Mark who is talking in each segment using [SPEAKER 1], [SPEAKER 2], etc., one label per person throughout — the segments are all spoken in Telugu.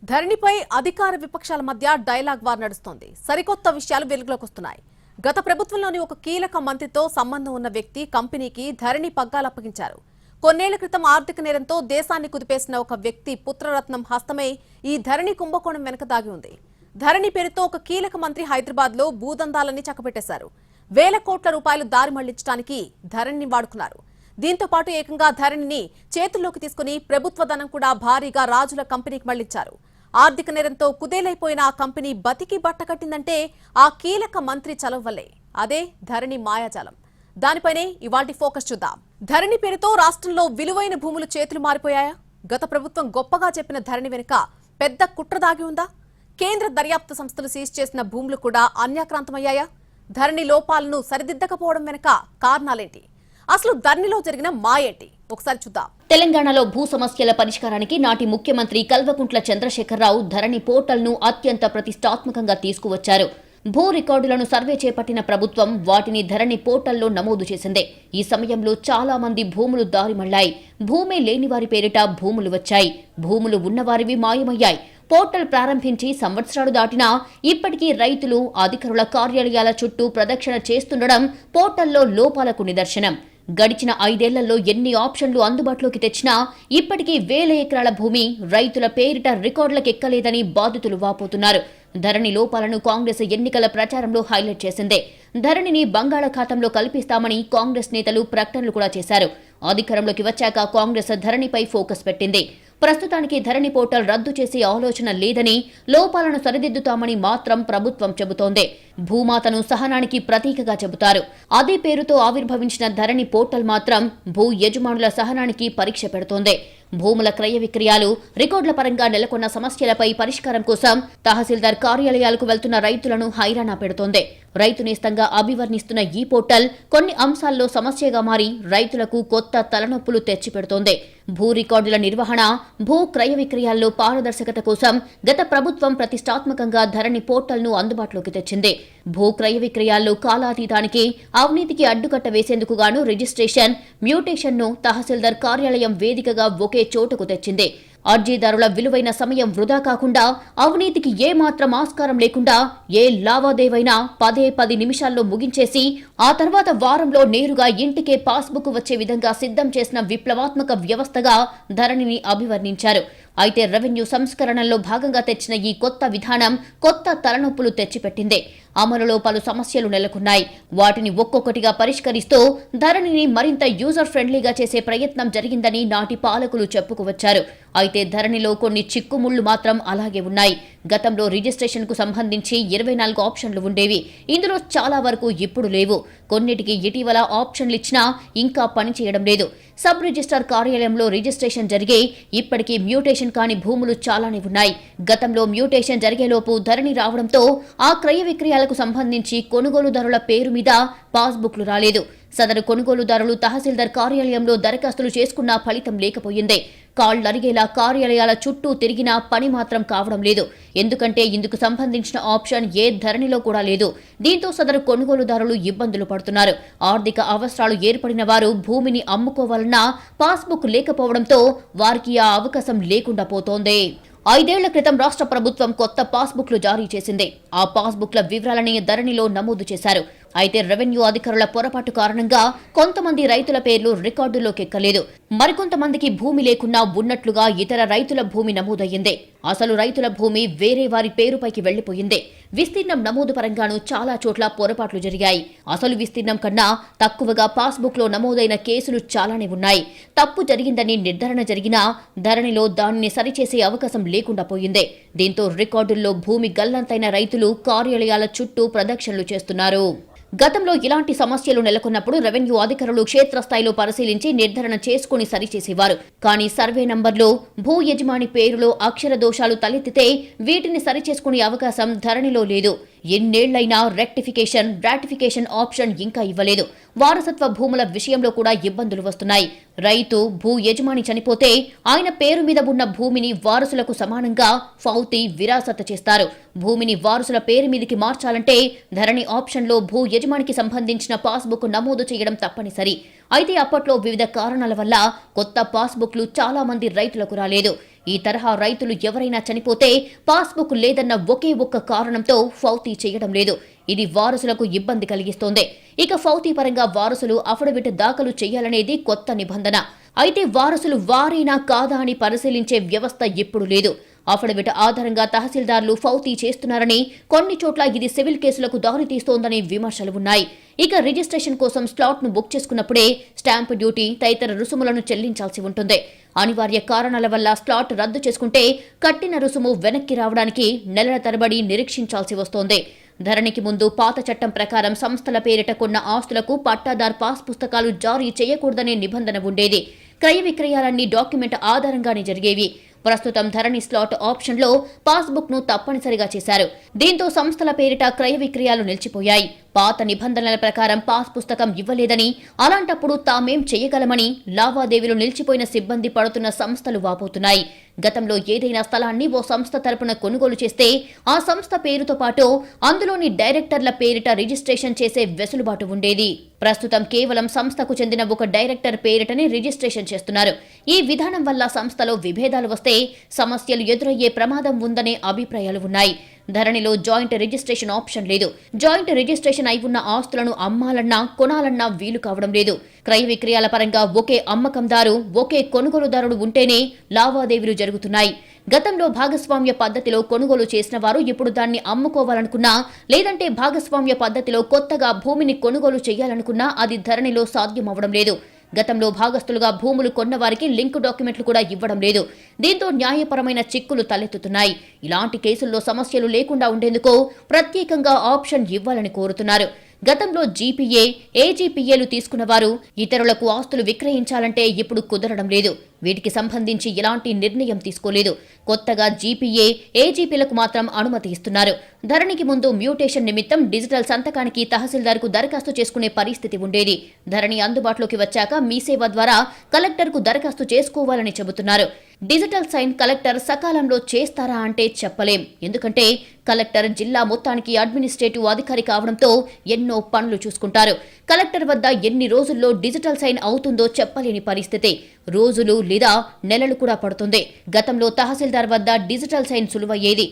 [SPEAKER 1] ధరణిపై అధికార విపక్షాల మధ్య డైలాగ్ వార్ నడుస్తోంది. సరికొత్త విషయాలు వెలుగులోకి వస్తున్నాయి. గత ప్రభుత్వంలోని ఒక కీలక మంత్రితో సంబంధం ఉన్న వ్యక్తి కంపెనీకి ధరణి పగ్గాలు అప్పగించారు. కొన్నేళ్ల క్రితం ఆర్థిక నేరంతో దేశాన్ని కుదిపేసిన ఒక వ్యక్తి పుత్రరత్నం హస్తమే ఈ ధరణి కుంభకోణం వెనుక దాగి ఉంది. ధరణి పేరుతో ఒక కీలక మంత్రి హైదరాబాద్ లో భూదందాలని చక్కబెట్టేశారు. వేల కోట్ల రూపాయలు దారి మళ్లించడానికి ధరణిని వాడుకున్నారు. దీంతో పాటు ఏకంగా ధరణిని చేతుల్లోకి తీసుకుని ప్రభుత్వ ధనం కూడా భారీగా రాజుల కంపెనీకి మళ్లించారు. ఆర్థిక నేరంతో కుదేలైపోయిన ఆ కంపెనీ బతికి బట్టకట్టిందంటే ఆ కీలక మంత్రి చలవ వల్లే. అదే ధరణి మాయాజాలం. దానిపైనే ఇవాల్టి ఫోకస్ చూద్దాం. ధరణి పేరుతో రాష్ట్రంలో విలువైన భూములు చేతులు మారిపోయాయా? గత ప్రభుత్వం గొప్పగా చెప్పిన ధరణి వెనుక పెద్ద కుట్ర దాగి ఉందా? కేంద్ర దర్యాప్తు సంస్థలు సీజ్ చేసిన భూములు కూడా అన్యాక్రాంతమయ్యాయా? ధరణి లోపాలను సరిదిద్దకపోవడం వెనుక కారణాలేంటి? అసలు ధరణిలో జరిగిన మాయేంటి? ఒకసారి చూద్దాం.
[SPEAKER 2] తెలంగాణలో భూ సమస్యల పరిష్కారానికి నాటి ముఖ్యమంత్రి కల్వకుంట్ల చంద్రశేఖరరావు ధరణి పోర్టల్ను అత్యంత ప్రతిష్టాత్మకంగా తీసుకువచ్చారు. భూ రికార్డులను సర్వే చేపట్టిన ప్రభుత్వం వాటిని ధరణి పోర్టల్లో నమోదు చేసింది. ఈ సమయంలో చాలా మంది భూములు దారి మళ్లాయి. భూమి లేని వారి పేరిట భూములు వచ్చాయి. భూములు ఉన్నవారివి మాయమయ్యాయి. పోర్టల్ ప్రారంభించి సంవత్సరాలు దాటినా ఇప్పటికీ రైతులు అధికారుల కార్యాలయాల చుట్టూ ప్రదక్షిణ చేస్తుండడం పోర్టల్లో లోపాలకు నిదర్శనం. గడిచిన 5 ఏళ్లలో ఎన్ని ఆప్షన్లు అందుబాటులోకి తెచ్చినా ఇప్పటికీ వేల ఎకరాల భూమి రైతుల పేరిట రికార్డులకెక్కలేదని బాధితులు వాపోతున్నారు. ధరణి లోపాలను కాంగ్రెస్ ఎన్నికల ప్రచారంలో హైలైట్ చేసిందే. ధరణిని బంగాళాఖాతంలో కల్పిస్తామని కాంగ్రెస్ నేతలు ప్రకటనలు కూడా చేశారు. అధికారంలోకి వచ్చాక కాంగ్రెస్ ధరణిపై ఫోకస్ పెట్టింది. ప్రస్తుతానికి ధరణి పోర్టల్ రద్దు చేసే ఆలోచన లేదని, లోపాలను సరిదిద్దుతామని మాత్రం ప్రభుత్వం చెబుతోంది. భూమాతను సహనానికి ప్రతీకగా చెబుతారు. అదే పేరుతో ఆవిర్భవించిన ధరణి పోర్టల్ మాత్రం భూ యజమానుల సహనానికి పరీక్ష పెడుతోంది. భూముల క్రయ విక్రయాలు, రికార్డుల పరంగా నెలకొన్న సమస్యలపై పరిష్కారం కోసం తహసీల్దార్ కార్యాలయాలకు వెళ్తున్న రైతులను హైరాణ పెడుతోంది. రైతు నేస్తంగా అభివర్ణిస్తున్న ఈ పోర్టల్ కొన్ని అంశాల్లో సమస్యగా మారి రైతులకు కొత్త తలనొప్పులు తెచ్చిపెడుతోంది. భూ రికార్డుల నిర్వహణ, భూ క్రయ విక్రయాల్లో పారదర్శకత కోసం గత ప్రభుత్వం ప్రతిష్టాత్మకంగా ధరణి పోర్టల్ను అందుబాటులోకి తెచ్చింది. భూ క్రయ విక్రయాల్లో కాలాతీతానికి, అవినీతికి అడ్డుకట్ట వేసేందుకు గాను రిజిస్ట్రేషన్, మ్యూటేషన్ను తహసీల్దార్ కార్యాలయం వేదికగా ఒకే చోటుకు తెచ్చింది. అర్జీదారుల విలువైన సమయం వృధా కాకుండా, అవినీతికి ఏమాత్రం ఆస్కారం లేకుండా ఏ లావాదేవైనా 10 నిమిషాల్లో ముగించేసి ఆ తర్వాత వారంలో నేరుగా ఇంటికే పాస్బుక్ వచ్చే విధంగా సిద్ధం చేసిన విప్లవాత్మక వ్యవస్థగా ధరణిని అభివర్ణించారు. అయితే రెవెన్యూ సంస్కరణల్లో భాగంగా తెచ్చిన ఈ కొత్త విధానం కొత్త తలనొప్పులు తెచ్చిపెట్టింది. అమలులో పలు సమస్యలు నెలకొన్నాయి. వాటిని ఒక్కొక్కటిగా పరిష్కరిస్తూ ధరణిని మరింత యూజర్ ఫ్రెండ్లీగా చేసే ప్రయత్నం జరిగిందని నాటి పాలకులు చెప్పుకువచ్చారు. అయితే ధరణిలో కొన్ని చిక్కుముళ్లు మాత్రం అలాగే ఉన్నాయి. గతంలో రిజిస్ట్రేషన్కు సంబంధించి 24 ఆప్షన్లు ఉండేవి. ఇందులో చాలా వరకు ఇప్పుడు లేవు. కొన్నిటికి ఇటీవల ఆప్షన్లు ఇచ్చినా ఇంకా పనిచేయడం లేదు. సబ్ రిజిస్ట్రార్ కార్యాలయంలో రిజిస్ట్రేషన్ జరిగే ఇప్పటికీ మ్యూటేషన్ కాని భూములు చాలానే ఉన్నాయి. గతంలో మ్యూటేషన్ జరిగేలోపు ధరణి రావడంతో ఆ క్రయ విక్రయాలకు సంబంధించి కొనుగోలుదారుల పేరు మీద పాస్బుక్లు రాలేదు. సదరు కొనుగోలుదారులు తహసీల్దార్ కార్యాలయంలో దరఖాస్తులు చేసుకున్నా ఫలితం లేకపోయింది. కాళ్లరిగేలా కార్యాలయాల చుట్టూ తిరిగినా పని మాత్రం కావడం లేదు. ఎందుకంటే ఇందుకు సంబంధించిన ఆప్షన్ ఏ ధరణిలో కూడా లేదు. దీంతో సదరు కొనుగోలుదారులు ఇబ్బందులు పడుతున్నారు. ఆర్థిక అవసరాలు ఏర్పడిన వారు భూమిని అమ్ముకోవాలన్నా పాస్బుక్ లేకపోవడంతో వారికి ఆ అవకాశం లేకుండా పోతోంది. 5 ఏళ్ల క్రితం రాష్ట్ర ప్రభుత్వం కొత్త పాస్బుక్లు జారీ చేసింది. ఆ పాస్బుక్ల వివరాలని ధరణిలో నమోదు చేశారు. అయితే రెవెన్యూ అధికారుల పొరపాటు కారణంగా కొంతమంది రైతుల పేర్లు రికార్డుల్లోకి ఎక్కలేదు. మరికొంతమందికి భూమి లేకున్నా ఉన్నట్లుగా ఇతర రైతుల భూమి నమోదయ్యింది. అసలు రైతుల భూమి వేరే వారి పేరుపైకి వెళ్లిపోయింది. విస్తీర్ణం నమోదు పరంగానూ చాలా చోట్ల పొరపాట్లు జరిగాయి. అసలు విస్తీర్ణం కన్నా తక్కువగా పాస్బుక్ లో నమోదైన కేసులు చాలానే ఉన్నాయి. తప్పు జరిగిందని నిర్ధారణ జరిగినా ధరణిలో దానిని సరిచేసే అవకాశం లేకుండా పోయింది. దీంతో రికార్డుల్లో భూమి గల్లంతైన రైతులు కార్యాలయాల చుట్టూ ప్రదక్షిణలు చేస్తున్నారు. గతంలో ఇలాంటి సమస్యలు నెలకొన్నప్పుడు రెవెన్యూ అధికారులు క్షేత్రస్థాయిలో పరిశీలించి నిర్ధారణ చేసుకుని సరిచేసేవారు. కానీ సర్వే నంబర్లో, భూ యజమాని పేరులో అక్షర దోషాలు తలెత్తితే వీటిని సరిచేసుకునే అవకాశం ధరణిలో లేదు. ఎన్నేళ్లైనా రెక్టిఫికేషన్, రాటిఫికేషన్ ఆప్షన్ ఇంకా ఇవ్వలేదు. వారసత్వ భూముల విషయంలో కూడా ఇబ్బందులు వస్తున్నాయి. రైతు, భూ యజమాని చనిపోతే ఆయన పేరు మీద ఉన్న భూమిని వారసులకు సమానంగా ఫౌతి, విరాసత్ చేస్తారు. భూమిని వారసుల పేరు మీదకి మార్చాలంటే ధరణి ఆప్షన్లో భూ యజమానికి సంబంధించిన పాస్బుక్ నమోదు చేయడం తప్పనిసరి. అయితే అప్పట్లో వివిధ కారణాల వల్ల కొత్త పాస్బుక్లు చాలా మంది రైతులకు రాలేదు. ఈ తరహా రైతులు ఎవరైనా చనిపోతే పాస్బుక్ లేదన్న ఒకే ఒక్క కారణంతో ఫౌతీ చేయడం లేదు. ఇది వారసులకు ఇబ్బంది కలిగిస్తోంది. ఇక ఫౌతీ పరంగా వారసులు అఫిడవిట్ దాఖలు చేయాలనేది కొత్త నిబంధన. అయితే వారసులు వారైనా కాదా అని పరిశీలించే వ్యవస్థ ఇప్పుడు లేదు. అఫిడవిట్ ఆధారంగా తహసీల్దార్లు ఫౌతీ చేస్తున్నారని, కొన్ని చోట్ల ఇది సివిల్ కేసులకు దారితీస్తోందనే విమర్శలు ఉన్నాయి. ఇక రిజిస్ట్రేషన్ కోసం స్లాట్ ను బుక్ చేసుకున్నప్పుడే స్టాంపు డ్యూటీ తదితర రుసుములను చెల్లించాల్సి ఉంటుంది. అనివార్య కారణాల వల్ల స్లాట్ రద్దు చేసుకుంటే కట్టిన రుసుము వెనక్కి రావడానికి నెలల తరబడి నిరీక్షించాల్సి వస్తోంది. ధరణికి ముందు పాత చట్టం ప్రకారం సంస్థల పేరిట కొన్న ఆస్తులకు పట్టాదార్ పాస్ పుస్తకాలు జారీ చేయకూడదనే నిబంధన ఉండేది. క్రయ విక్రయాలన్నీ డాక్యుమెంట్ ఆధారంగానే జరిగేవి. ప్రస్తుతం ధరణి స్లాట్ ఆప్షన్లో పాస్బుక్ ను తప్పనిసరిగా చేశారు. దీంతో సంస్థల పేరిట క్రయ విక్రయాలు నిలిచిపోయాయి. పాత నిబంధనల ప్రకారం పాస్ పుస్తకం ఇవ్వలేదని, అలాంటప్పుడు తామేం చేయగలమని లావాదేవీలు నిలిచిపోయిన సిబ్బంది పడుతున్న సంస్థలు వాపోతున్నాయి. గతంలో ఏదైనా స్థలాన్ని ఓ సంస్థ తరపున కొనుగోలు చేస్తే ఆ సంస్థ పేరుతో పాటు అందులోని డైరెక్టర్ల పేరిట రిజిస్ట్రేషన్ చేసే వెసులుబాటు ఉండేది. ప్రస్తుతం కేవలం సంస్థకు చెందిన ఒక డైరెక్టర్ పేరిటనే రిజిస్ట్రేషన్ చేస్తున్నారు. ఈ విధానం వల్ల సంస్థలో విభేదాలు వస్తే సమస్యలు ఎదురయ్యే ప్రమాదం ఉందనే అభిప్రాయాలు ఉన్నాయి. ధరణిలో జాయింట్ రిజిస్ట్రేషన్ ఆప్షన్ లేదు. జాయింట్ రిజిస్ట్రేషన్ అయి ఉన్న ఆస్తులను అమ్మాలన్నా కొనాలన్నా వీలు కావడం లేదు. క్రయ విక్రయాల పరంగా ఒకే అమ్మకందారు, ఒకే కొనుగోలుదారుడు ఉంటేనే లావాదేవీలు జరుగుతున్నాయి. గతంలో భాగస్వామ్య పద్ధతిలో కొనుగోలు చేసిన వారు ఇప్పుడు దాన్ని అమ్ముకోవాలనుకున్నా, లేదంటే భాగస్వామ్య పద్ధతిలో కొత్తగా భూమిని కొనుగోలు చేయాలనుకున్నా అది ధరణిలో సాధ్యమవడం లేదు. గతంలో భాగస్తులుగా భూములు కొన్న వారికి లింక్ డాక్యుమెంట్లు కూడా ఇవ్వడం లేదు. దీంతో న్యాయపరమైన చిక్కులు తలెత్తుతున్నాయి. ఇలాంటి కేసుల్లో సమస్యలు లేకుండా ఉండేందుకు ప్రత్యేకంగా ఆప్షన్ ఇవ్వాలని కోరుతున్నారు. గతంలో జీపీఏ, ఏజీపీఏలు తీసుకున్న వారు ఇతరులకు ఆస్తులు విక్రయించాలంటే ఇప్పుడు కుదరడం లేదు. వీటికి సంబంధించి ఎలాంటి నిర్ణయం తీసుకోలేదు. కొత్తగా జీపీఏ, ఏజీపీలకు మాత్రం అనుమతి ఇస్తున్నారు. ధరణికి ముందు మ్యూటేషన్ నిమిత్తం డిజిటల్ సంతకానికి తహసీల్దార్కు దరఖాస్తు చేసుకునే పరిస్థితి ఉండేది. ధరణి అందుబాటులోకి వచ్చాక మీ సేవ ద్వారా కలెక్టర్కు దరఖాస్తు చేసుకోవాలని చెబుతున్నారు. డిజిటల్ సైన్ కలెక్టర్ సకాలంలో చేస్తారా అంటే చెప్పలేం. ఎందుకంటే కలెక్టర్ జిల్లా మొత్తానికి అడ్మినిస్ట్రేటివ్ అధికారి కావడంతో ఎన్నో పనులు చూసుకుంటారు. కలెక్టర్ వద్ద ఎన్ని రోజుల్లో డిజిటల్ సైన్ అవుతుందో చెప్పలేని పరిస్థితి. రోజులు లేదా నెలలు కూడా పడుతుంది. గతంలో తహసీల్దార్ వద్ద డిజిటల్ సైన్ సులువయ్యేది.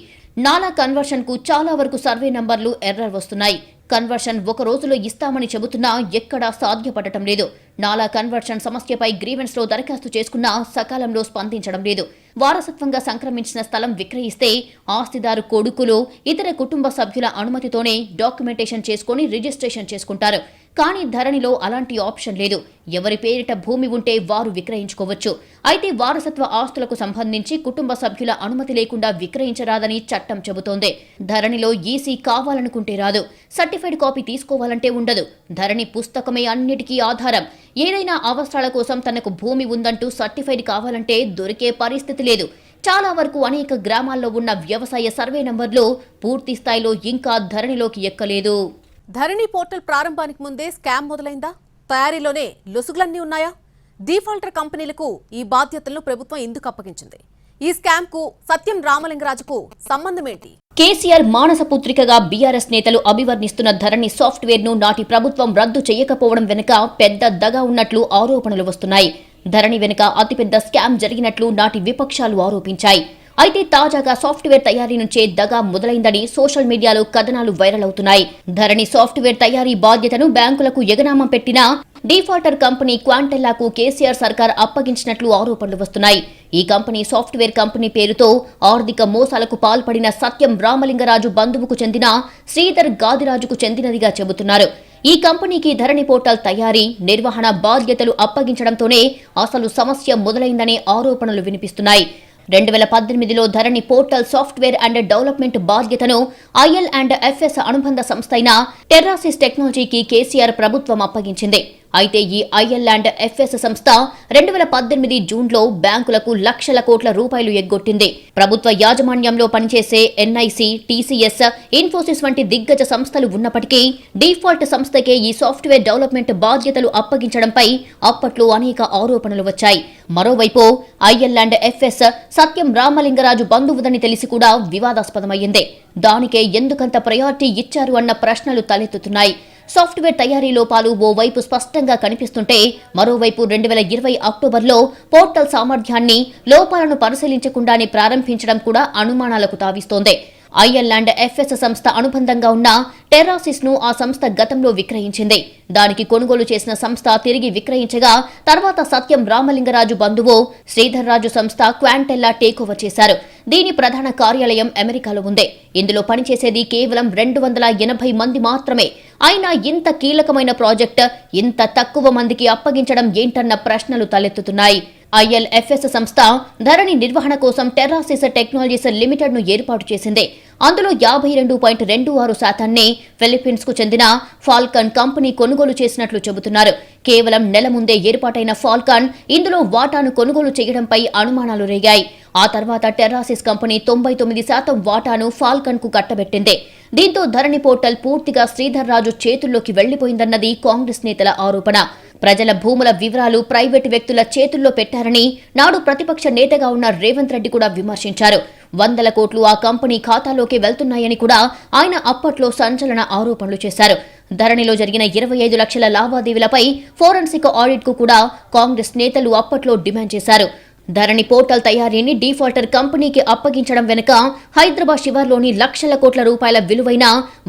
[SPEAKER 2] నాలా కన్వర్షన్ కు చాలా వరకు సర్వే నంబర్లు ఎర్రర్ వస్తున్నాయి. కన్వర్షన్ ఒక రోజులో ఇస్తామని చెబుతున్నా ఎక్కడా సాధ్యపడటం లేదు. నాలా కన్వర్షన్ సమస్యపై గ్రీవెన్స్ లో దరఖాస్తు చేసుకున్నా సకాలంలో స్పందించడం లేదు. వారసత్వంగా సంక్రమించిన స్థలం విక్రయిస్తే ఆస్తిదారు కొడుకులు, ఇతర కుటుంబ సభ్యుల అనుమతితోనే డాక్యుమెంటేషన్ చేసుకుని రిజిస్ట్రేషన్ చేసుకుంటారు. కానీ ధరణిలో అలాంటి ఆప్షన్ లేదు. ఎవరి పేరిట భూమి ఉంటే వారు విక్రయించుకోవచ్చు. అయితే వారసత్వ ఆస్తులకు సంబంధించి కుటుంబ సభ్యుల అనుమతి లేకుండా విక్రయించరాదని చట్టం చెబుతోంది. ధరణిలో ఈసీ కావాలనుకుంటే రాదు. సర్టిఫైడ్ కాపీ తీసుకోవాలంటే ఉండదు. ధరణి పుస్తకమే అన్నిటికీ ఆధారం. ఏదైనా అవసరాల కోసం తనకు భూమి ఉందంటూ సర్టిఫైడ్ కావాలంటే దొరికే పరిస్థితి లేదు. చాలా వరకు అనేక గ్రామాల్లో ఉన్న వ్యవసాయ సర్వే నంబర్లు పూర్తి స్థాయిలో ఇంకా ధరణిలోకి ఎక్కలేదు.
[SPEAKER 1] ధరణి పోర్టల్ ప్రారంభానికి ముందే స్కామ్ మొదలైందా? తయారీలోనే లొసుగులన్నీ ఉన్నాయా? డిఫాల్టర్ కంపెనీలకు ఈ బాధ్యతలను ప్రభుత్వం ఎందుకు అప్పగించింది? ఈ స్కామ్ కు సత్యం రామలింగరాజుకు సంబంధం ఏంటి?
[SPEAKER 2] కేసీఆర్ మానసపుత్రికగా బీఆర్ఎస్ నేతలు అభివర్ణిస్తున్న ధరణి సాఫ్ట్వేర్ ను నాటి ప్రభుత్వం రద్దు చేయకపోవడం వెనుక పెద్ద దగా ఉన్నట్లు ఆరోపణలు వస్తున్నాయి. ధరణి వెనుక అతిపెద్ద స్కామ్ జరిగినట్లు నాటి విపక్షాలు ఆరోపించాయి. అయితే తాజాగా సాఫ్ట్వేర్ తయారీ నుంచే దగా మొదలైందని సోషల్ మీడియాలో కథనాలు వైరల్ అవుతున్నాయి. ధరణి సాఫ్ట్వేర్ తయారీ బాధ్యతను బ్యాంకులకు ఎగనామం పెట్టిన డిఫాల్టర్ కంపెనీ క్వాంటెల్లాకు కేసీఆర్ సర్కార్ అప్పగించినట్లు ఆరోపణలు వస్తున్నాయి. ఈ కంపెనీ సాఫ్ట్వేర్ కంపెనీ పేరుతో ఆర్థిక మోసాలకు పాల్పడిన సత్యం రామలింగరాజు బంధువుకు చెందిన శ్రీధర్ గాదిరాజుకు చెందినదిగా చెబుతున్నారు. ఈ కంపెనీకి ధరణి పోర్టల్ తయారీ, నిర్వహణ బాధ్యతలు అప్పగించడంతోనే అసలు సమస్య మొదలైందనే ఆరోపణలు వినిపిస్తున్నాయి. 2018లో ధరణి పోర్టల్ సాఫ్ట్వేర్ అండ్ డెవలప్మెంట్ బాధ్యతను IL&FS అనుబంధ సంస్థ అయిన టెర్రాసిస్ టెక్నాలజీకి కేసీఆర్ ప్రభుత్వం అప్పగించింది. అయితే ఈ IL&FS సంస్థ 2018 జూన్లో బ్యాంకులకు లక్షల కోట్ల రూపాయలు ఎగ్గొట్టింది. ప్రభుత్వ యాజమాన్యంలో పనిచేసే NIC, TCS, ఇన్ఫోసిస్ వంటి దిగ్గజ సంస్థలు ఉన్నప్పటికీ డిఫాల్ట్ సంస్థకే ఈ సాఫ్ట్వేర్ డెవలప్మెంట్ బాధ్యతలు అప్పగించడంపై అప్పట్లో అనేక ఆరోపణలు వచ్చాయి. మరోవైపు IL&FS సత్యం రామలింగరాజు బంధువుదని తెలిసి కూడా వివాదాస్పదమైంది. దానికే ఎందుకంత ప్రయారిటీ ఇచ్చారు అన్న ప్రశ్నలు తలెత్తుతున్నాయి. సాఫ్ట్వేర్ తయారీ లోపాలు ఓవైపు స్పష్టంగా కనిపిస్తుంటే మరోవైపు 2020 అక్టోబర్లో పోర్టల్ సామర్థ్యాన్ని లోపాలను పరిశీలించకుండానే ప్రారంభించడం కూడా అనుమానాలకు తావిస్తోంది. ఐఎల్ అండ్ ఎఫ్ఎస్ సంస్థ అనుబంధంగా ఉన్న టెర్రాసిస్ ను ఆ సంస్థ గతంలో విక్రయించింది. దానికి కొనుగోలు చేసిన సంస్థ తిరిగి విక్రయించగా తర్వాత సత్యం రామలింగరాజు బంధువు శ్రీధర్ రాజు సంస్థ క్వాంటెల్లా టేకోవర్ చేశారు. దీని ప్రధాన కార్యాలయం అమెరికాలో ఉంది. ఇందులో పనిచేసేది కేవలం 280 మంది మాత్రమే. అయినా ఇంత కీలకమైన ప్రాజెక్ట్ ఇంత తక్కువ మందికి అప్పగించడం ఏంటన్న ప్రశ్నలు తలెత్తుతున్నాయి. ఐఎల్ఎఫ్ఎస్ సంస్థ ధరణి నిర్వహణ కోసం టెర్రాసిస్ టెక్నాలజీస్ లిమిటెడ్ ను ఏర్పాటు చేసింది. అందులో 52.26% ఫిలిప్పీన్స్ కు చెందిన ఫాల్కన్ కంపెనీ కొనుగోలు చేసినట్లు చెబుతున్నారు. కేవలం నెల ముందే ఏర్పాటైన ఫాల్కన్ ఇందులో వాటాను కొనుగోలు చేయడంపై అనుమానాలు రేగాయి. ఆ తర్వాత టెర్రాసిస్ కంపెనీ 99% వాటాను ఫాల్కన్ కు కట్టబెట్టింది. దీంతో ధరణి పోర్టల్ పూర్తిగా శ్రీధర్ రాజు చేతుల్లోకి వెళ్లిపోయిందన్నది కాంగ్రెస్ నేతల ఆరోపణ. ప్రజల భూముల వివరాలు ప్రైవేటు వ్యక్తుల చేతుల్లో పెట్టారని నాడు ప్రతిపక్ష నేతగా ఉన్న రేవంత్ రెడ్డి కూడా విమర్శించారు. 100 కోట్లు ఆ కంపెనీ ఖాతాలోకి వెళ్తున్నాయని కూడా ఆయన అప్పట్లో సంచలన ఆరోపణలు చేశారు. ధరణిలో జరిగిన 25 లక్షల లావాదేవీలపై ఫోరెన్సిక్ ఆడిట్ కు కూడా కాంగ్రెస్ నేతలు అప్పట్లో డిమాండ్ చేశారు. ధరణి పోర్టల్ తయారీని డిఫాల్టర్ కంపెనీకి అప్పగించడం వెనుక హైదరాబాద్ శివార్లోని లక్షల కోట్ల రూపాయల విలువైన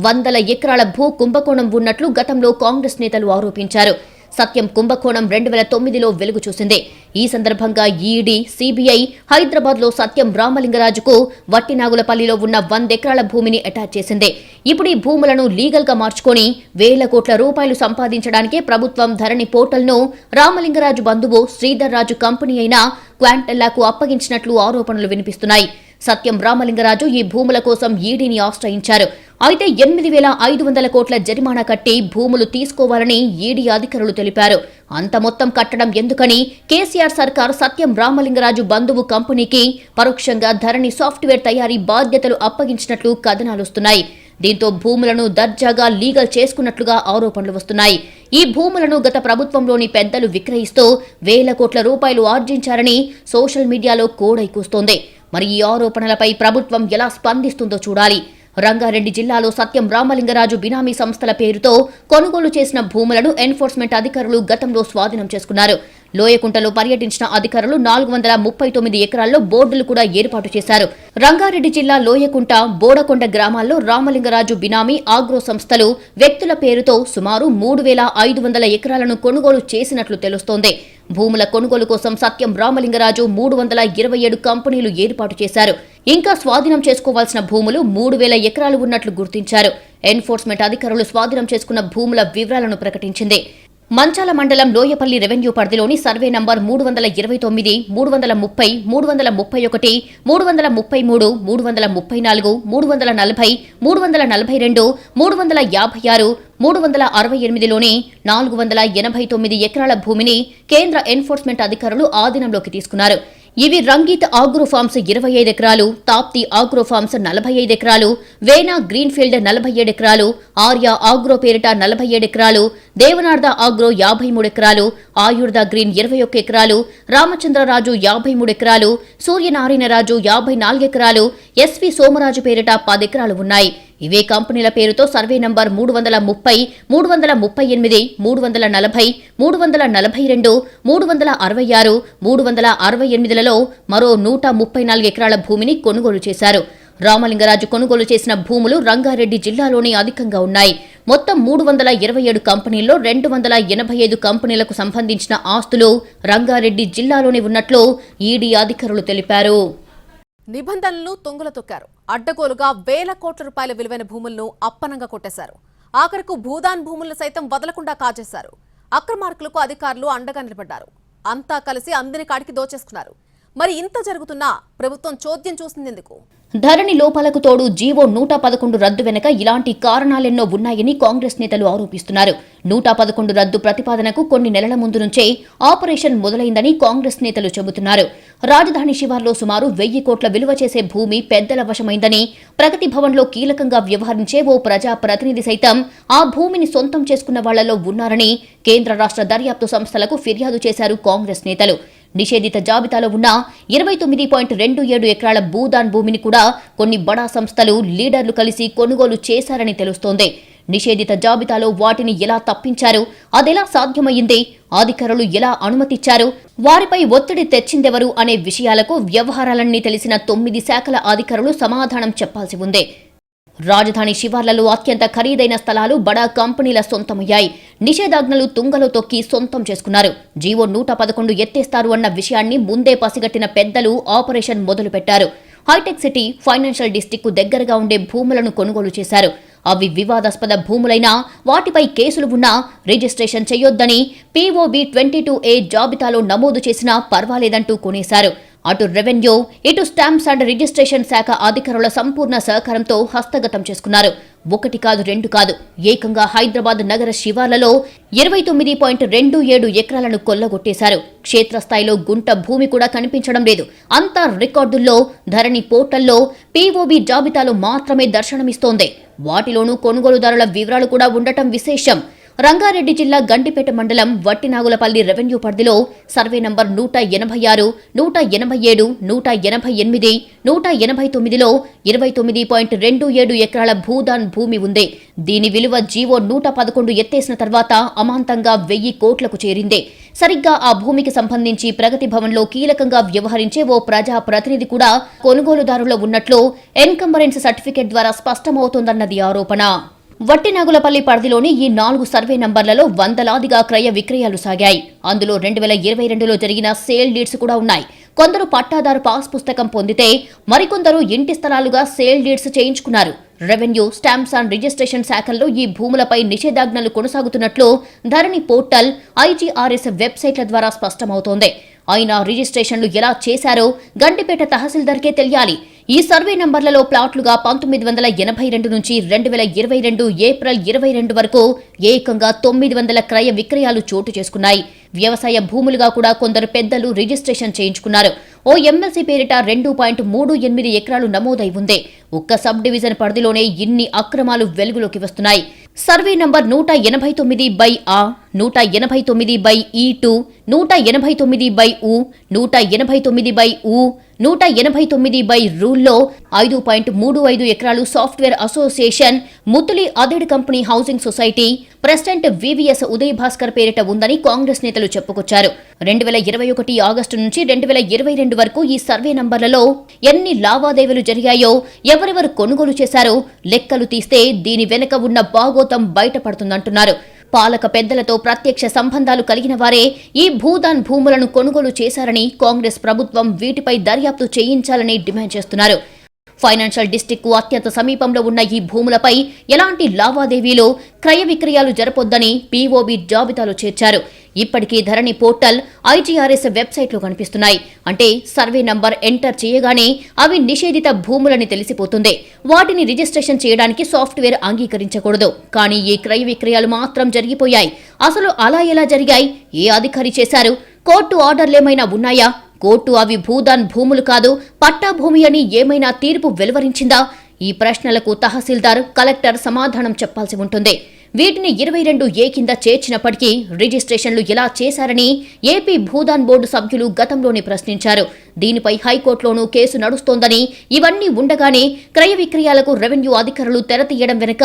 [SPEAKER 2] 100 ఎకరాల భూ కుంభకోణం ఉన్నట్లు గతంలో కాంగ్రెస్ నేతలు ఆరోపించారు. సత్యం కుంభకోణం 2009లో వెలుగు చూసింది. ఈ సందర్భంగా ఈడీ, సిబిఐ హైదరాబాద్లో సత్యం రామలింగరాజుకు వట్టినాగులపల్లిలో ఉన్న 100 ఎకరాల భూమిని అటాచ్ చేసింది. ఇప్పుడు ఈ భూములను లీగల్ గా మార్చుకొని వేల కోట్ల రూపాయలు సంపాదించడానికే ప్రభుత్వం ధరణి పోర్టల్ను రామలింగరాజు బంధువు శ్రీధర్ రాజు కంపెనీ అయిన క్వాంటెల్లాకు అప్పగించినట్లు ఆరోపణలు వినిపిస్తున్నాయి. సత్యం రామలింగరాజు ఈ భూముల కోసం ఈడీని ఆశ్రయించారు. అయితే 8,500 కోట్ల జరిమానా కట్టి భూములు తీసుకోవాలని ఈడీ అధికారులు తెలిపారు. అంత మొత్తం కట్టడం ఎందుకని కేసీఆర్ సర్కార్ సత్యం రామలింగరాజు బంధువు కంపెనీకి పరోక్షంగా ధరణి సాఫ్ట్వేర్ తయారీ బాధ్యతలు అప్పగించినట్లు కథనాలొస్తున్నాయి. దీంతో భూములను దర్జాగా లీగల్ చేసుకున్నట్లుగా ఆరోపణలు వస్తున్నాయి. ఈ భూములను గత ప్రభుత్వంలోని పెద్దలు విక్రయిస్తూ వేల కోట్ల రూపాయలు ఆర్జించారని సోషల్ మీడియాలో కోడై కూస్తోంది. మరి ఈ ఆరోపణలపై ప్రభుత్వం ఎలా స్పందిస్తుందో చూడాలి. రంగారెడ్డి జిల్లాలో సత్యం రామలింగరాజు బినామీ సంస్థల పేరుతో కొనుగోలు చేసిన భూములను ఎన్ఫోర్స్మెంట్ అధికారులు గతంలో స్వాధీనం చేసుకున్నారు. లోయకుంటలో పర్యటించిన అధికారులు 439 ఎకరాల్లో బోర్డులు కూడా ఏర్పాటు చేశారు. రంగారెడ్డి జిల్లా లోయకుంట, బోడకొండ గ్రామాల్లో రామలింగరాజు బినామీ ఆగ్రో సంస్థలు వ్యక్తుల పేరుతో సుమారు 3,500 ఎకరాలను కొనుగోలు చేసినట్లు తెలుస్తోంది. భూముల కొనుగోలు కోసం సత్యం రామలింగరాజు 327 కంపెనీలు ఏర్పాటు చేశారు. ఇంకా స్వాధీనం చేసుకోవాల్సిన భూములు 3,000 ఎకరాలు ఉన్నట్లు గుర్తించారు. ఎన్ఫోర్స్మెంట్ అధికారులు స్వాధీనం చేసుకున్న భూముల వివరాలను ప్రకటించింది. మంచాల మండలం లోయపల్లి రెవెన్యూ పరిధిలోని సర్వే నంబర్ 329, 330, 331, 333, 334, 340, 342, 356, 368లోని 489 ఎకరాల భూమిని కేంద్ర ఎన్ఫోర్స్మెంట్ అధికారులు ఆధీనంలోకి తీసుకున్నారు. ఇవి రంగీత్ ఆగ్రో ఫార్మ్స్ 25 ఎకరాలు, తాప్తి ఆగ్రో ఫార్మ్స్ 45 ఎకరాలు, వేనా గ్రీన్ఫీల్డ్ 47 ఎకరాలు, ఆర్య ఆగ్రో పేరిట 47 ఎకరాలు, దేవనార్ద ఆగ్రో 53 ఎకరాలు, ఆయుర్ద గ్రీన్ 21 ఎకరాలు, రామచంద్రరాజు 53 ఎకరాలు, సూర్యనారాయణరాజు 54 ఎకరాలు, ఎస్వి సోమరాజు పేరిట 10 ఎకరాలు ఉన్నాయి. ఇవే కంపెనీల పేరుతో సర్వే నంబర్ 330, 338, 340, 342, 366, 368లలో మరో 134 ఎకరాల భూమిని కొనుగోలు చేశారు. రామలింగరాజు కొనుగోలు చేసిన భూములు రంగారెడ్డి జిల్లాలోనే అధికంగా ఉన్నాయి. మొత్తం 327 కంపెనీల్లో 285 కంపెనీలకు సంబంధించిన ఆస్తులు రంగారెడ్డి జిల్లాలోనే ఉన్నట్లు ఈడీ అధికారులు తెలిపారు.
[SPEAKER 1] నిబంధనలను తుంగల తొక్కారు. అడ్డగోలుగా వేల కోట్ల రూపాయల విలువైన భూములను అప్పనంగా కొట్టేశారు. ఆఖరకు భూదాన్ భూములను సైతం వదలకుండా కాజేశారు. అక్రమార్కులకు అధికారులు అండగా నిలబడ్డారు. అంతా కలిసి అందిన కాడికి దోచేసుకున్నారు. మరి ఇంత జరుగుతున్నా ప్రభుత్వం చోద్యం చూసిందెందుకు?
[SPEAKER 2] ధరణి లోపాలకు తోడు జీవో 111 రద్దు వెనుక ఇలాంటి కారణాలెన్నో ఉన్నాయని కాంగ్రెస్ నేతలు ఆరోపిస్తున్నారు. 111 రద్దు ప్రతిపాదనకు కొన్ని నెలల ముందు నుంచే ఆపరేషన్ మొదలైందని కాంగ్రెస్ నేతలు చెబుతున్నారు. రాజధాని శివార్లో సుమారు 1000 కోట్ల విలువ చేసే భూమి పెద్దల వశమైందని, ప్రగతి భవన్లో కీలకంగా వ్యవహరించే ఓ ప్రజా ప్రతినిధి సైతం ఆ భూమిని సొంతం చేసుకున్న వాళ్లలో ఉన్నారని కేంద్ర రాష్ట్ర దర్యాప్తు సంస్థలకు ఫిర్యాదు చేశారు కాంగ్రెస్ నేతలు. నిషేధిత జాబితాలో ఉన్న 29.27 ఎకరాల భూదాన్ భూమిని కూడా కొన్ని బడా సంస్థలు లీడర్లు కలిసి కొనుగోలు చేశారని తెలుస్తోంది. నిషేధిత జాబితాలో వాటిని ఎలా తప్పించారు, అదెలా సాధ్యమయ్యింది, అధికారులు ఎలా అనుమతిచ్చారు, వారిపై ఒత్తిడి తెచ్చిందెవరు అనే విషయాలకు వ్యవహారాలన్నీ తెలిసిన 9 శాఖల అధికారులు సమాధానం చెప్పాల్సి ఉంది. రాజధాని శివార్లలో అత్యంత ఖరీదైన స్థలాలు బడా కంపెనీల సొంతమయ్యాయి. నిషేధాజ్ఞలు తుంగలో తొక్కి సొంతం చేసుకున్నారు. జీవో 111 ఎత్తేస్తారు అన్న విషయాన్ని ముందే పసిగట్టిన పెద్దలు ఆపరేషన్ మొదలుపెట్టారు. హైటెక్ సిటీ, ఫైనాన్షియల్ డిస్ట్రిక్ట్ కు దగ్గరగా ఉండే భూములను కొనుగోలు చేశారు. అవి వివాదాస్పద భూములైనా వాటిపై కేసులు ఉన్నా రిజిస్ట్రేషన్ చేయొద్దని POB 22A జాబితాలో నమోదు చేసినా పర్వాలేదంటూ కొనేశారు. అటు రెవెన్యూ, ఇటు స్టాంప్స్ అండ్ రిజిస్ట్రేషన్ శాఖ అధికారుల సంపూర్ణ సహకారంతో హస్తగతం చేసుకున్నారు. 1 కాదు 2 కాదు, ఏకంగా హైదరాబాద్ నగర శివార్లలో 29.27 ఎకరాలను కొల్లగొట్టేశారు. క్షేత్రస్థాయిలో గుంట భూమి కూడా కనిపించడం లేదు. అంతా రికార్డుల్లో, ధరణి పోర్టల్లో POB జాబితాలో మాత్రమే దర్శనమిస్తోంది. వాటిలోనూ కొనుగోలుదారుల వివరాలు కూడా ఉండటం విశేషం. రంగారెడ్డి జిల్లా గండిపేట మండలం వట్టినాగులపల్లి రెవెన్యూ పరిధిలో సర్వే నంబర్ 186, 187, 188, 189లో 29.27 ఎకరాల భూదాన్ భూమి ఉంది. దీని విలువ జీవో 111 ఎత్తేసిన తర్వాత అమాంతంగా 1000 కోట్లకు చేరింది. సరిగ్గా ఆ భూమికి సంబంధించి ప్రగతి భవన్లో కీలకంగా వ్యవహరించే ఓ ప్రజా ప్రతినిధి కూడా కొనుగోలుదారులో ఉన్నట్లు ఎన్కంబరెన్స్ సర్టిఫికెట్ ద్వారా స్పష్టమవుతోందన్నది ఆరోపణ. వట్టినాగులపల్లి పరిధిలోని ఈ 4 సర్వే నంబర్లలో వందలాదిగా క్రయ విక్రయాలు సాగాయి. అందులో 2022లో జరిగిన సేల్ డీడ్స్ కూడా ఉన్నాయి. కొందరు పట్టాదారు పాస్ పుస్తకం పొందితే మరికొందరు ఇంటి స్థలాలుగా సేల్ డీడ్స్ చేయించుకున్నారు. రెవెన్యూ, స్టాంప్స్ అండ్ రిజిస్ట్రేషన్ శాఖల్లో ఈ భూములపై నిషేధాజ్ఞలు కొనసాగుతున్నట్లు ధరణి పోర్టల్, IGRS వెబ్సైట్ల ద్వారా స్పష్టమవుతోంది. అయినా రిజిస్ట్రేషన్లు ఎలా చేశారో గండిపేట తహసీల్దార్కే తెలియాలి. ఈ సర్వే నంబర్లలో ప్లాట్లుగా 1982 నుంచి 2022 ఏప్రిల్ 22 వరకు ఏకంగా 900 క్రయ విక్రయాలు చోటు చేసుకున్నాయి. వ్యవసాయ భూములుగా కూడా కొందరు పెద్దలు రిజిస్ట్రేషన్ చేయించుకున్నారు. ఓ ఎమ్మెల్సీ పేరిట 2.38 ఎకరాలు నమోదై ఉంది. ఒక్క సబ్ డివిజన్ పరిధిలోనే ఇన్ని అక్రమాలు వెలుగులోకి వస్తున్నాయి. Survey number 189/A, 189/E2, 189/U, 189/U, 189/రూల్లో 5.35 ఎకరాలు software association, mutually aided company housing society, president VVS Uday Bhaskar పేరిట ఉందని కాంగ్రెస్ నేతలు చెప్పుకొచ్చారు. 2021 ఆగస్టు నుంచి 2022 వరకు ఈ సర్వే నంబర్లలో ఎన్ని లావాదేవీలు జరిగాయో, ఎవరెవరు కొనుగోలు చేశారో లెక్కలు తీస్తే దీని వెనుక ఉన్న భాగోతం బయటపడుతుందంటున్నారు. పాలక పెద్దలతో ప్రత్యక్ష సంబంధాలు కలిగిన వారే ఈ భూదాన్ భూములను కొనుగోలు చేశారని కాంగ్రెస్ ప్రభుత్వం వీటిపై దర్యాప్తు చేయించాలని డిమాండ్ చేస్తున్నారు. ఫైనాన్షియల్ డిస్ట్రిక్ట్ కు అత్యంత సమీపంలో ఉన్న ఈ భూములపై ఎలాంటి లావాదేవీలు, క్రయ విక్రయాలు జరపొద్దని POB జాబితాలో చేర్చారు. ఇప్పటికీ ధరణి పోర్టల్, IGRS వెబ్సైట్లో కనిపిస్తున్నాయి. అంటే సర్వే నంబర్ ఎంటర్ చేయగానే అవి నిషేధిత భూములని తెలిసిపోతుంది. వాటిని రిజిస్ట్రేషన్ చేయడానికి సాఫ్ట్వేర్ అంగీకరించకూడదు. కానీ ఈ క్రయ విక్రయాలు మాత్రం జరిగిపోయాయి. అసలు అలా ఎలా జరిగాయి? ఏ అధికారి చేశారు? కోర్టు ఆర్డర్లేమైనా ఉన్నాయా? కోర్టు అవి భూదాన్ భూములు కాదు, పట్టా భూమి అని ఏమైనా తీర్పు వెలువరించిందా? ఈ ప్రశ్నలకు తహసీల్దార్, కలెక్టర్ సమాధానం చెప్పాల్సి ఉంటుంది. వీటిని 22A కింద చేర్చినప్పటికీ రిజిస్ట్రేషన్లు ఎలా చేశారని ఏపీ భూదాన్ బోర్డు సభ్యులు గతంలోనే ప్రశ్నించారు. దీనిపై హైకోర్టులోనూ కేసు నడుస్తోందని, ఇవన్నీ ఉండగానే క్రయ విక్రయాలకు రెవెన్యూ అధికారులు తెరతీయడం వెనుక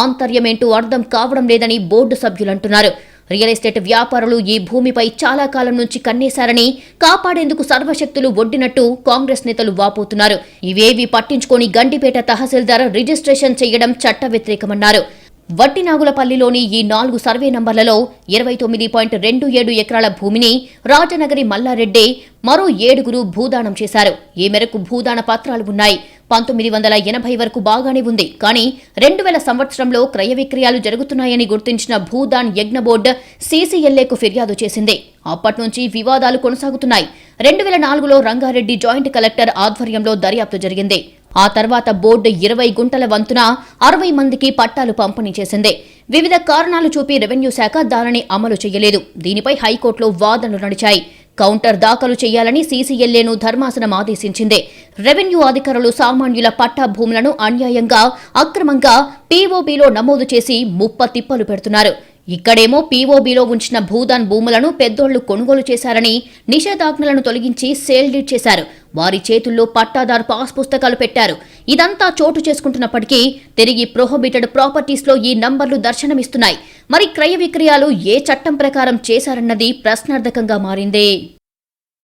[SPEAKER 2] ఆంతర్యమేంటూ అర్థం కావడం లేదని బోర్డు సభ్యులంటున్నారు. రియల్ ఎస్టేట్ వ్యాపారులు ఈ భూమిపై చాలా కాలం నుంచి కన్నేశారని, కాపాడేందుకు సర్వశక్తులు ఒడ్డినట్టు కాంగ్రెస్ నేతలు వాపోతున్నారు. ఇవేవి పట్టించుకొని గండిపేట తహసీల్దార్ రిజిస్ట్రేషన్ చేయడం చట్ట వ్యతిరేకమన్నారు. వట్టినాగులపల్లిలోని ఈ 4 సర్వే నంబర్లలో 29.27 ఎకరాల భూమిని రాజనగరి మల్లారెడ్డి, మరో 7గురు భూదానం చేశారు. ఈ మేరకు భూదాన పత్రాలు ఉన్నాయి. 1980 వరకు బాగానే ఉంది. కానీ 2000 సంవత్సరంలో క్రయ విక్రయాలు జరుగుతున్నాయని గుర్తించిన భూదాన్ యజ్ఞ బోర్డు CCLAకు ఫిర్యాదు చేసింది. అప్పటి నుంచి వివాదాలు కొనసాగుతున్నాయి. 2004లో రంగారెడ్డి జాయింట్ కలెక్టర్ ఆధ్వర్యంలో దర్యాప్తు జరిగింది. ఆ తర్వాత బోర్డు 20 గుంటల వంతున 60 మందికి పట్టాలు పంపిణీ చేసింది. వివిధ కారణాలు చూపి రెవెన్యూ శాఖ దానిని అమలు చేయలేదు. దీనిపై హైకోర్టులో వాదనలు నడిచాయి. కౌంటర్ దాఖలు చేయాలని CCLAను ధర్మాసనం ఆదేశించింది. రెవెన్యూ అధికారులు సామాన్యుల పట్టా భూములను అన్యాయంగా, అక్రమంగా POBలో నమోదు చేసి ముప్ప తిప్పలు పెడుతున్నారు. ఇక్కడేమో పీఓబీలో ఉంచిన భూదాన్ భూములను పెద్దోళ్లు కొనుగోలు చేశారని నిషేధాజ్ఞలను తొలగించి సేల్ డీడ్ చేశారు. వారి చేతుల్లో పట్టాదారు పాస్ పుస్తకాలు పెట్టారు. ఇదంతా చోటు చేసుకుంటున్నప్పటికీ తిరిగి ప్రొహిబిటెడ్ ప్రాపర్టీస్లో ఈ నంబర్లు దర్శనమిస్తున్నాయి. మరి క్రయ విక్రయాలు ఏ చట్టం ప్రకారం చేశారన్నది ప్రశ్నార్థకంగా మారింది.